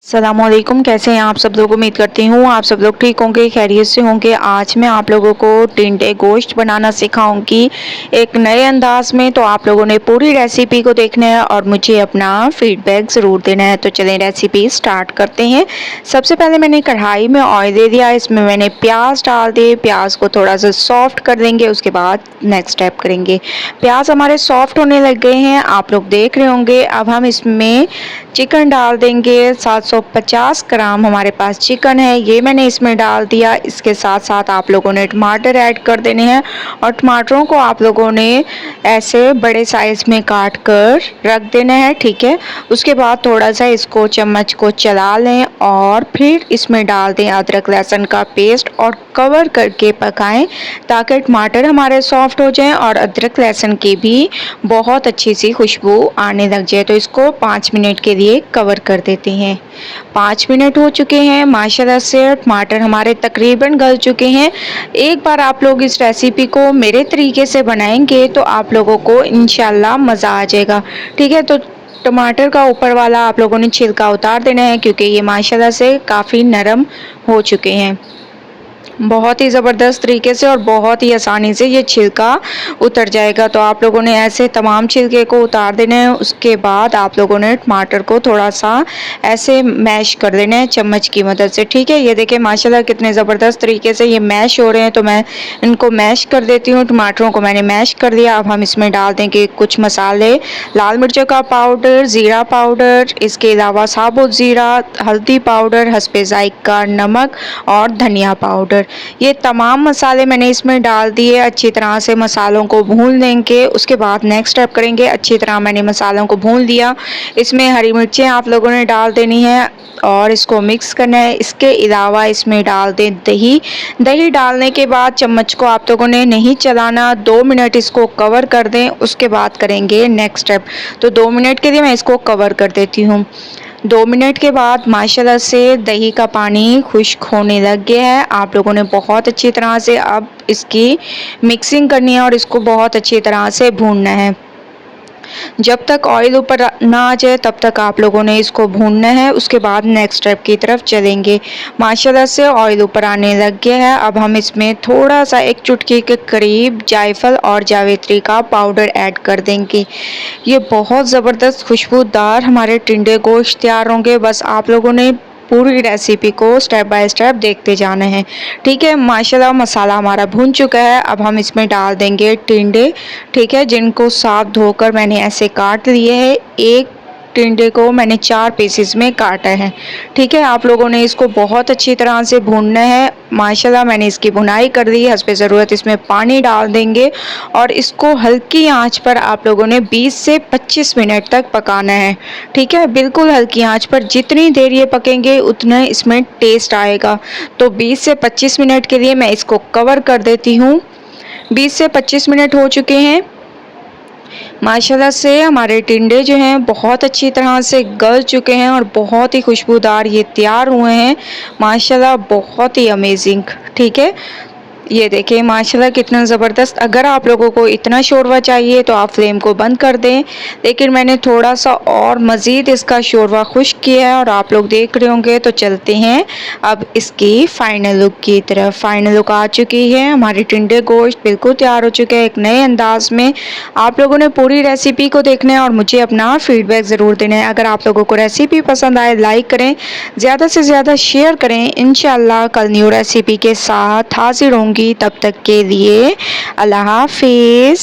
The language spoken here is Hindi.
अस्सलामुअलैकुम, कैसे हैं आप सब लोग। उम्मीद करती हूँ आप सब लोग ठीक होंगे, खैरियत से होंगे। आज मैं आप लोगों को टिंडे गोश्त बनाना सिखाऊंगी एक नए अंदाज में। तो आप लोगों ने पूरी रेसिपी को देखना है और मुझे अपना फीडबैक ज़रूर देना है। तो चलें रेसिपी स्टार्ट करते हैं। सबसे पहले मैंने कढ़ाई में ऑयल दे दिया, इसमें मैंने प्याज डाल दिए। प्याज को थोड़ा सा सॉफ्ट कर देंगे, उसके बाद नेक्स्ट स्टेप करेंगे। प्याज हमारे सॉफ्ट होने लग गए हैं, आप लोग देख रहे होंगे। अब हम इसमें चिकन डाल देंगे। 750 ग्राम हमारे पास चिकन है, ये मैंने इसमें डाल दिया। इसके साथ साथ आप लोगों ने टमाटर ऐड कर देने हैं और टमाटरों को आप लोगों ने ऐसे बड़े साइज में काट कर रख देना है, ठीक है। उसके बाद थोड़ा सा इसको चम्मच को चला लें और फिर इसमें डाल दें अदरक लहसुन का पेस्ट और कवर करके पकाएं ताकि टमाटर हमारे सॉफ्ट हो जाएं और अदरक लहसुन की भी बहुत अच्छी सी खुशबू आने लग जाए। तो इसको 5 मिनट के लिए कवर कर देते हैं। 5 मिनट हो चुके हैं, माशाल्लाह से टमाटर हमारे तकरीबन गल चुके हैं। एक बार आप लोग इस रेसिपी को मेरे तरीके से बनाएंगे तो आप लोगों को इंशाल्लाह मज़ा आ जाएगा, ठीक है। तो टमाटर का ऊपर वाला आप लोगों ने छिलका उतार देना है क्योंकि ये माशाल्लाह से काफ़ी नरम हो चुके हैं। बहुत ही ज़बरदस्त तरीके से और बहुत ही आसानी से ये छिलका उतर जाएगा। तो आप लोगों ने ऐसे तमाम छिलके को उतार देना है। उसके बाद आप लोगों ने टमाटर को थोड़ा सा ऐसे मैश कर देना है चम्मच की मदद से, ठीक है। ये देखिए माशाल्लाह कितने ज़बरदस्त तरीके से ये मैश हो रहे हैं। तो मैं इनको मैश कर देती हूँ। टमाटरों को मैंने मैश कर दिया। अब हम इसमें डाल देंगे कुछ मसाले, लाल मिर्चों का पाउडर, ज़ीरा पाउडर, इसके अलावा साबुत ज़ीरा, हल्दी पाउडर, हस्बे ज़ायक़ा नमक और धनिया पाउडर। ये तमाम मसाले मैंने इसमें डाल दिए। अच्छी तरह से मसालों को भून लेंगे। उसके बाद नेक्स्ट स्टेप करेंगे। अच्छी तरह मैंने मसालों को भून लिया। इसमें हरी मिर्चें आप लोगों ने डाल देनी है और इसको मिक्स करना है। इसके अलावा इसमें डाल दें दही। दही डालने के बाद चम्मच को आप लोगों ने नहीं चलाना, 2 मिनट इसको कवर कर दें। उसके बाद करेंगे नेक्स्ट स्टेप। तो 2 मिनट के लिए मैं इसको कवर कर देती हूँ। 2 मिनट के बाद माशाल्लाह से दही का पानी खुश्क होने लग गया है। आप लोगों ने बहुत अच्छी तरह से अब इसकी मिक्सिंग करनी है और इसको बहुत अच्छी तरह से भूनना है। जब तक ऑयल ऊपर ना आ जाए तब तक आप लोगों ने इसको भूनना है। उसके बाद नेक्स्ट स्टेप की तरफ चलेंगे। माशाल्लाह से ऑयल ऊपर आने लग गया है। अब हम इसमें थोड़ा सा 1 चुटकी के करीब जायफल और जावित्री का पाउडर ऐड कर देंगे। ये बहुत ज़बरदस्त खुशबूदार हमारे टिंडे गोश्त तैयार होंगे। बस आप लोगों ने पूरी रेसिपी को स्टेप बाय स्टेप देखते जाना है, ठीक है। माशाल्लाह मसाला हमारा भुन चुका है। अब हम इसमें डाल देंगे टिंडे, ठीक है, जिनको साफ धोकर मैंने ऐसे काट लिए है। एक टिंडे को मैंने 4 पीसेस में काटा है, ठीक है। आप लोगों ने इसको बहुत अच्छी तरह से भूनना है। माशाल्लाह मैंने इसकी भुनाई कर दी। हस्बे ज़रूरत इसमें पानी डाल देंगे और इसको हल्की आंच पर आप लोगों ने 20 से 25 मिनट तक पकाना है, ठीक है। बिल्कुल हल्की आंच पर, जितनी देर ये पकेंगे उतना इसमें टेस्ट आएगा। तो 20 से 25 मिनट के लिए मैं इसको कवर कर देती हूँ। 20 से 25 मिनट हो चुके हैं। माशाल्लाह से हमारे टिंडे जो हैं बहुत अच्छी तरह से गल चुके हैं और बहुत ही खुशबूदार ये तैयार हुए हैं। माशाल्लाह बहुत ही अमेजिंग, ठीक है। ये देखिए माशाल्लाह कितना ज़बरदस्त। अगर आप लोगों को इतना शोरवा चाहिए तो आप फ्लेम को बंद कर दें, लेकिन मैंने थोड़ा सा और मज़ीद इसका शोरवा खुश्क किया है और आप लोग देख रहे होंगे। तो चलते हैं अब इसकी फ़ाइनल लुक की तरफ। फ़ाइनल लुक आ चुकी है, हमारी टिंडे गोश्त बिल्कुल तैयार हो चुके हैं एक नए अंदाज में। आप लोगों ने पूरी रेसिपी को देखना है और मुझे अपना फ़ीडबैक ज़रूर देना है। अगर आप लोगों को रेसिपी पसंद आए लाइक करें, ज़्यादा से ज़्यादा शेयर करें। इंशाल्लाह कल न्यू रेसिपी के साथ हाजिर होंगी। तब तक के लिए अल्लाह हाफिज़।